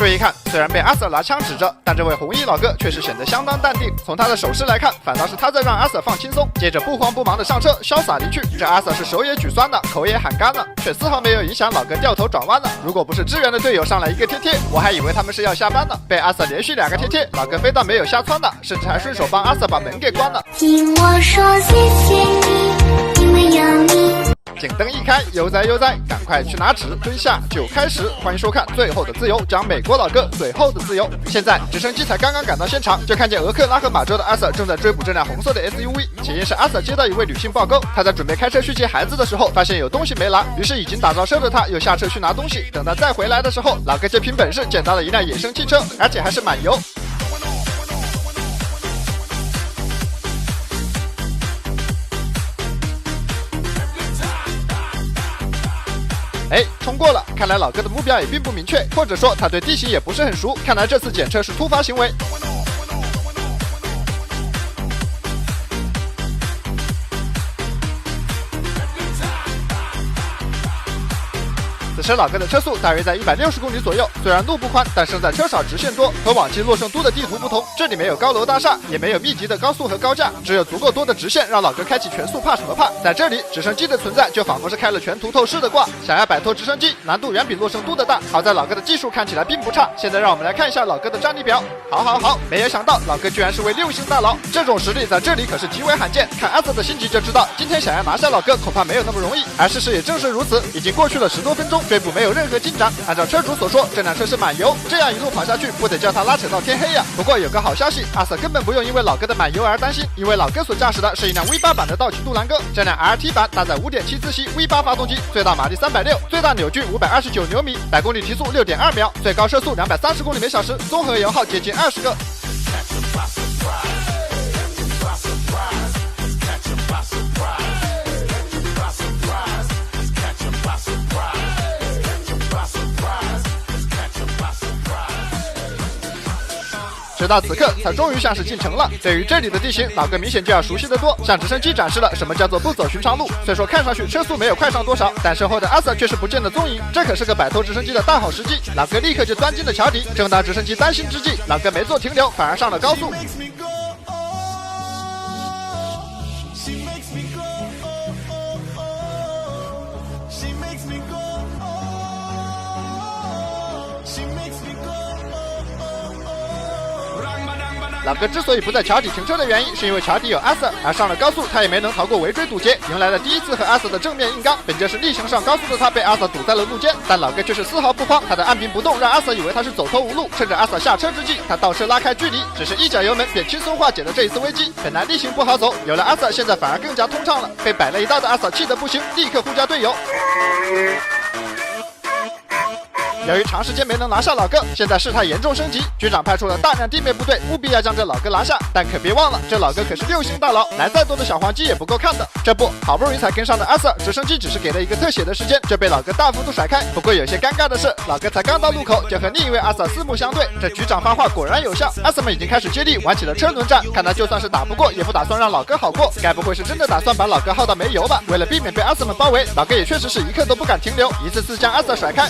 注意看，虽然被阿 Sir 拿枪指着，但这位红衣老哥却是显得相当淡定。从他的手势来看，反倒是他在让阿 Sir 放轻松，接着不慌不忙的上车，潇洒离去。这阿 Sir 是手也举酸了，口也喊干了，却丝毫没有影响老哥掉头转弯了。如果不是支援的队友上来一个贴贴，我还以为他们是要下班了。被阿 Sir 连续2个贴贴，老哥非但没有瞎窜的，甚至还顺手帮阿 Sir 把门给关了。听我说谢谢你，因为有你。警灯一开，悠哉悠哉，赶快去拿纸，蹲下就开始。欢迎收看《最后的自由》，讲美国老哥最后的自由。现在直升机才刚刚赶到现场，就看见俄克拉荷马州的阿 Sir 正在追捕这辆红色的 SUV。起因是阿 Sir 接到一位女性报告，她在准备开车去接孩子的时候，发现有东西没拿，于是已经打着车的她又下车去拿东西。等她再回来的时候，老哥就凭本事捡到了一辆野生汽车，而且还是满油。哎，冲过了！看来老哥的目标也并不明确，或者说他对地形也不是很熟。看来这次检测是突发行为。此时老哥的车速大约在160公里左右，虽然路不宽，但胜在车少直线多。和往期洛圣都的地图不同，这里没有高楼大厦，也没有密集的高速和高架，只有足够多的直线，让老哥开启全速怕什么怕？在这里，直升机的存在就仿佛是开了全图透视的挂。想要摆脱直升机，难度远比洛圣都的大。好在老哥的技术看起来并不差。现在让我们来看一下老哥的战力表。好，没有想到老哥居然是位6星大佬，这种实力在这里可是极为罕见。看阿 Sir 的心情就知道，今天想要拿下老哥恐怕没有那么容易。而事实也正是如此，已经过去了10多分钟。追捕没有任何进展，按照车主所说，这辆车是满油，这样一路跑下去，不得叫他拉扯到天黑呀！不过有个好消息，阿 Sir 根本不用因为老哥的满油而担心，因为老哥所驾驶的是一辆 V8 版的道奇杜兰戈，这辆 RT 版搭载 5.7自吸 V8 发动机，最大马力360，最大扭矩529牛米，100公里提速6.2秒，最高车速230公里每小时，综合油耗接近20个。直到此刻才终于像是进城了。对于这里的地形，老哥明显就要熟悉得多，向直升机展示了什么叫做不走寻常路。虽说看上去车速没有快上多少，但身后的阿 Sir 却是不见了踪影，这可是个摆脱直升机的大好时机。老哥立刻就钻进了桥底，正当直升机担心之际，老哥没做停留，反而上了高速。老哥之所以不在桥底停车的原因，是因为桥底有阿 Sir， 而上了高速他也没能逃过围追堵截，迎来了第一次和阿 Sir 的正面硬刚。本就是逆行上高速的他被阿 Sir 堵在了路肩，但老哥却是丝毫不慌，他的按兵不动让阿 Sir 以为他是走投无路。趁着阿 Sir 下车之际，他倒车拉开距离，只是一脚油门便轻松化解了这一次危机。本来地形不好走，有了阿 Sir 现在反而更加通畅了。被摆了一刀的阿 Sir 气得不行，立刻呼叫队友。由于长时间没能拿下老哥，现在事态严重升级，局长派出了大量地面部队，务必要将这老哥拿下。但可别忘了，这老哥可是6星大佬，来再多的小黄鸡也不够看的。这不，好不容易才跟上的阿 Sir， 直升机只是给了一个特写的时间，就被老哥大幅度甩开。不过有些尴尬的是，老哥才刚到路口，就和另一位阿 Sir 四目相对。这局长发话果然有效，阿 Sir 们已经开始接力，玩起了车轮战。看他就算是打不过，也不打算让老哥好过。该不会是真的打算把老哥耗到没油吧？为了避免被阿 Sir 们包围，老哥也确实是一刻都不敢停留，一次次将阿 Sir 甩开。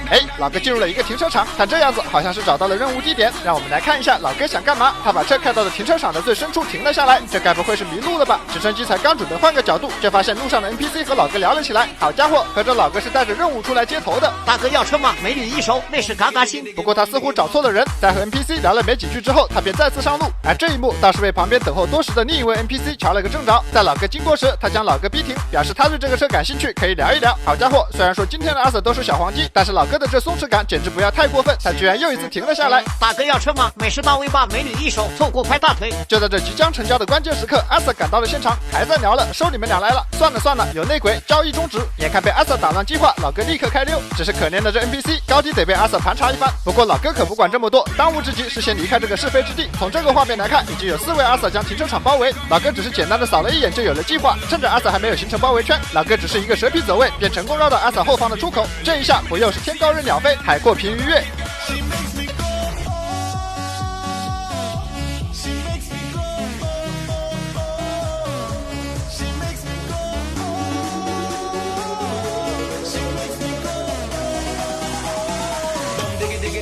哎，老哥进入了一个停车场，看这样子好像是找到了任务地点，让我们来看一下老哥想干嘛。他把车开到了停车场的最深处停了下来，这该不会是迷路了吧？直升机才刚准备换个角度，就发现路上的 NPC 和老哥聊了起来。好家伙，合着老哥是带着任务出来接头的。大哥要车吗？美女一手，那是嘎嘎星。不过他似乎找错了人，在和 NPC 聊了没几句之后，他便再次上路。而这一幕倒是为旁边等候多时的另一位 NPC 瞧了个正着。在老哥经过时，他将老哥逼停，表示他对这个车感兴趣，可以聊一聊。好家伙，虽然说今天的阿 Sir 都是小黄鸡，但是老哥的这松弛感简直不要太过分，他居然又一次停了下来。大哥要车吗？美食到位吧，美女一手，错过拍大腿。就在这即将成交的关键时刻，阿 Sir 赶到了现场，还在聊了，收你们俩来了。算了，有内鬼，交易终止。眼看被阿 Sir 打乱计划，老哥立刻开溜。只是可怜的这 NPC 高低得被阿 Sir 盘查一番。不过老哥可不管这么多，当务之急是先离开这个是非之地。从这个画面来看，已经有4位阿 Sir 将停车场包围，老哥只是简单的扫了一眼就有了计划。趁着阿 Sir 还没有形成包围圈，老哥只是一个蛇皮走位，便成功绕到阿 Sir 后方的出口。这一下不又是天高任鸟飞，海阔凭鱼跃。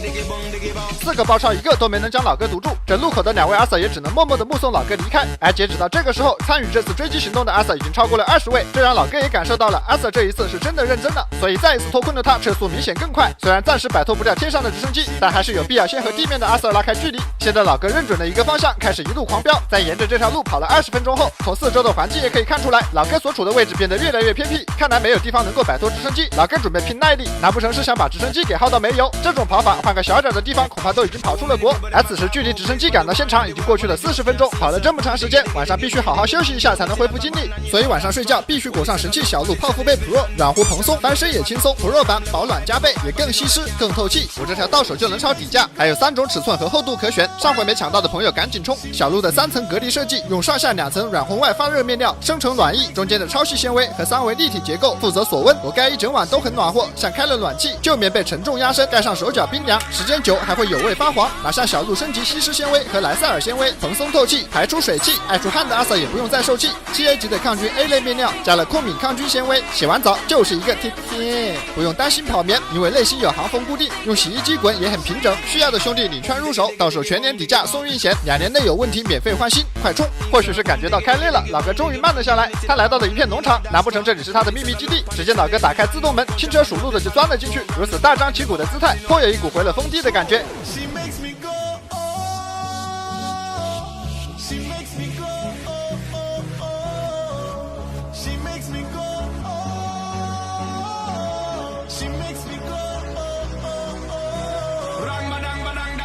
4个包抄1个都没能将老哥堵住，这路口的2位阿 Sir 也只能默默的目送老哥离开。而截止到这个时候，参与这次追击行动的阿 Sir 已经超过了20位，这让老哥也感受到了阿 Sir 这一次是真的认真的，所以再一次脱困的他车速明显更快。虽然暂时摆脱不了天上的直升机，但还是有必要先和地面的阿 Sir 拉开距离。现在老哥认准了一个方向，开始一路狂飙，在沿着这条路跑了20分钟后，从四周的环境也可以看出来，老哥所处的位置变得越来越偏僻，看来没有地方能够摆脱直升机。老哥准备拼耐力，难不成是想把直升机给耗到没油？这种跑法换个小点的地方恐怕都已经跑出了国。而此时距离直升机赶到现场已经过去了40分钟，跑了这么长时间，晚上必须好好休息一下才能恢复精力，所以晚上睡觉必须裹上神器小鹿泡芙杯 Pro， 软乎蓬松，翻身也轻松。Pro 版保暖加倍，也更吸湿更透气。我这条到手就能抄底价，还有3种尺寸和厚度可选，上回没抢到的朋友赶紧冲！小鹿的3层隔离设计，用上下2层软红外发热面料生成暖意，中间的超细纤维和3维立体结构负责锁温，我盖一整晚都很暖和，像开了暖气。旧棉被沉重压身，盖上手脚冰凉，时间久还会有味发黄。哪像小鹿升级吸湿纤维和莱赛尔纤维，蓬松透气，排出水气，爱出汗的阿 Sir 也不用再受气。7A 级的抗菌 A 类面料，加了控敏抗菌纤维，洗完澡就是一个贴贴，不用担心跑棉，因为内芯有行缝固定，用洗衣机滚也很平整。需要的兄弟领券入手，到手全年底价送运险，2年内有问题免费换新，快冲！或许是感觉到开累了，老哥终于慢了下来。他来到了一片农场，难不成这里是他的秘密基地？只见老哥打开自动门，轻车熟路的就钻了进去，如此大张旗鼓的姿态，颇有一股回了封地的感觉。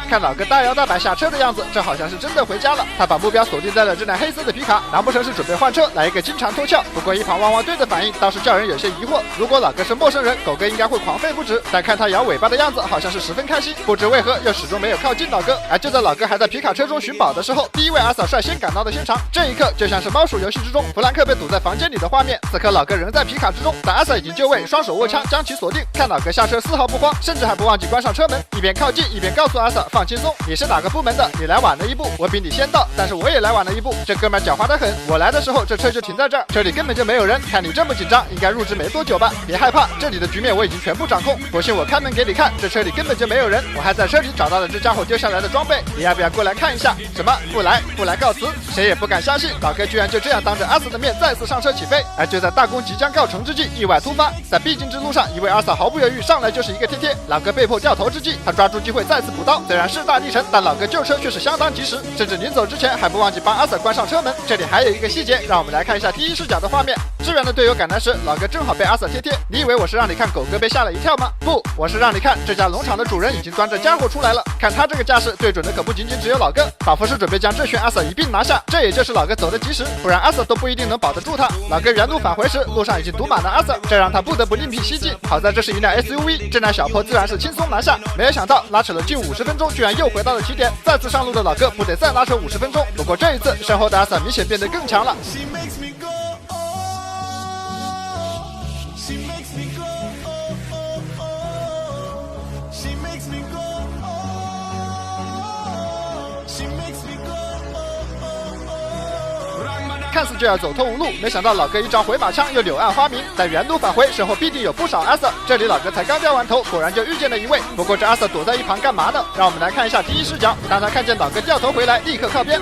看老哥大摇大摆下车的样子，这好像是真的回家了。他把目标锁定在了这辆黑色的皮卡，难不成是准备换车来一个金蝉脱壳？不过一旁汪汪队的反应倒是叫人有些疑惑。如果老哥是陌生人，狗哥应该会狂吠不止，但看他摇尾巴的样子，好像是十分开心。不知为何又始终没有靠近老哥。而就在老哥还在皮卡车中寻宝的时候，第一位阿 Sir 率先赶到了现场。这一刻就像是猫鼠游戏之中弗兰克被堵在房间里的画面。此刻老哥仍在皮卡之中，但阿 Sir 已经就位，双手握枪将其锁定。看老哥下车丝毫不慌，甚至还不忘记关上车门，一边靠近一边告诉阿 Sir 放轻松，你是哪个部门的？你来晚了一步，我比你先到，但是我也来晚了一步。这哥们狡猾得很，我来的时候这车就停在这儿，车里根本就没有人。看你这么紧张，应该入职没多久吧？别害怕，这里的局面我已经全部掌控。不信我开门给你看，这车里根本就没有人，我还在车里找到了这家伙丢下来的装备，你要不要过来看一下？什么？不来告辞！谁也不敢相信，老哥居然就这样当着阿 Sir 的面再次上车起飞。而就在大功即将告成之际，意外突发，在必经之路上，一位阿 Sir 毫不犹豫上来就是一个贴贴，老哥被迫掉头之际，他抓住机会再次补刀。虽然势大力沉，但老哥救车却是相当及时，甚至临走之前还不忘记帮阿 Sir 关上车门。这里还有一个细节，让我们来看一下第一视角的画面。支援的队友赶来时，老哥正好被阿 Sir 贴贴。你以为我是让你看狗哥被吓了一跳吗？不，我是让你看这家农场的主人已经端着家伙出来了。看他这个架势，对准的可不仅仅只有老哥，仿佛是准备将这群阿 Sir 一并拿下。这也就是老哥走得及时，不然阿 Sir 都不一定能保得住他。老哥原路返回时，路上已经堵满了阿 Sir， 这让他不得不另辟蹊径。好在这是一辆 SUV， 这辆小破自然是轻松拿下。没有想到拉扯了近50分钟，居然又回到了起点。再次上路的老哥不得再拉扯50分钟。不过这一次身后的阿 Sir 明显变得更强了。看似就要走投无路，没想到老哥一招回马枪又柳暗花明，在原路返回，身后必定有不少阿 Sir。这里老哥才刚掉完头，果然就遇见了一位。不过这阿 Sir 躲在一旁干嘛呢？让我们来看一下第一视角。当他看见老哥掉头回来，立刻靠边。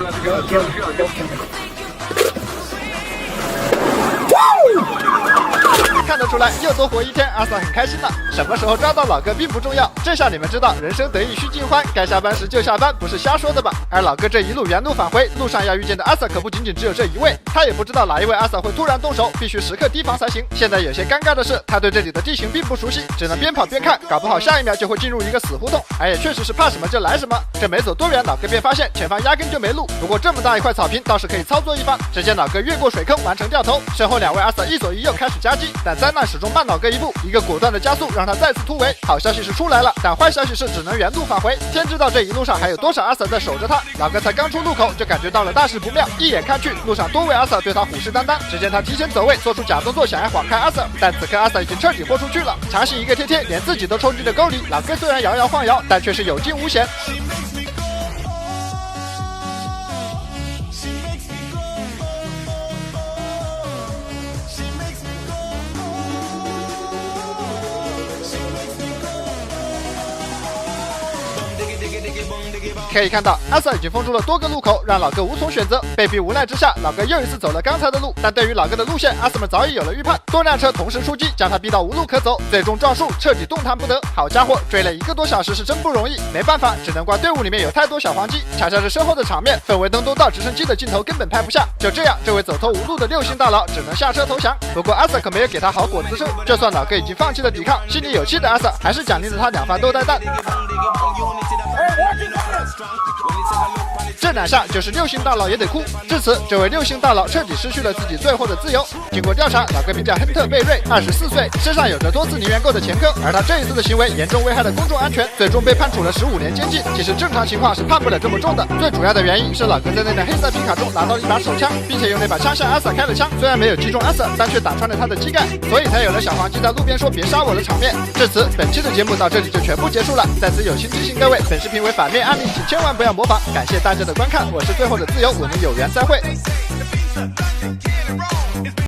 看得出来，又多活一天，阿 Sir 很开心了。什么时候抓到老哥并不重要，这下你们知道人生得意须尽欢，该下班时就下班，不是瞎说的吧？而老哥这一路原路返回，路上要遇见的阿 Sir 可不仅仅只有这一位，他也不知道哪一位阿 Sir 会突然动手，必须时刻提防才行。现在有些尴尬的是，他对这里的地形并不熟悉，只能边跑边看，搞不好下一秒就会进入一个死胡同。而也确实是怕什么就来什么，这没走多远，老哥便发现前方压根就没路。不过这么大一块草坪倒是可以操作一番。只见老哥越过水坑完成掉头，身后2位阿 Sir 一左一右开始夹击，但灾难始终慢老哥一步，一个果断的加速让他再次突围。好消息是出来了，但坏消息是只能原路返回。天知道这一路上还有多少阿 Sir 在守着他。老哥才刚出路口就感觉到了大事不妙，一眼看去，路上多位阿 Sir 对他虎视眈眈。只见他提前走位，做出假动作想要晃开阿 Sir， 但此刻阿 Sir 已经彻底豁出去了，强行一个贴贴，连自己都冲进了沟里。老哥虽然摇摇晃摇，但却是有惊无险。可以看到，阿 Sa 已经封住了多个路口，让老哥无从选择。被逼无奈之下，老哥又一次走了刚才的路。但对于老哥的路线，阿 Sa 们早已有了预判。多辆车同时出击，将他逼到无路可走，最终撞树，彻底动弹不得。好家伙，追了1个多小时是真不容易。没办法，只能怪队伍里面有太多小黄鸡。恰恰是身后的场面，氛围灯都到直升机的镜头根本拍不下。就这样，这位走投无路的6星大佬只能下车投降。不过阿 Sa 可没有给他好果子吃，就算老哥已经放弃了抵抗，心里有气的阿 Sa 还是奖励了他2发豆带弹。这哪下就是6星大佬也得哭。至此，这位6星大佬彻底失去了自己最后的自由。经过调查，老哥名叫亨特·贝瑞，24岁，身上有着多次零元购的前科，而他这一次的行为严重危害了公众安全，最终被判处了15年监禁。其实正常情况是判不了这么重的，最主要的原因是老哥在那辆黑色皮卡中拿到了一把手枪，并且用那把枪向阿 Sa 开了枪，虽然没有击中阿 Sa，但却打穿了他的膝盖，所以才有了小黄鸡在路边说别杀我的场面。至此，本期的节目到这里就全部结束了。在此友情提醒各位，本视频为反面案例，请千万不要模仿。感谢大家的观看，我是最后的自由，我们有缘再会。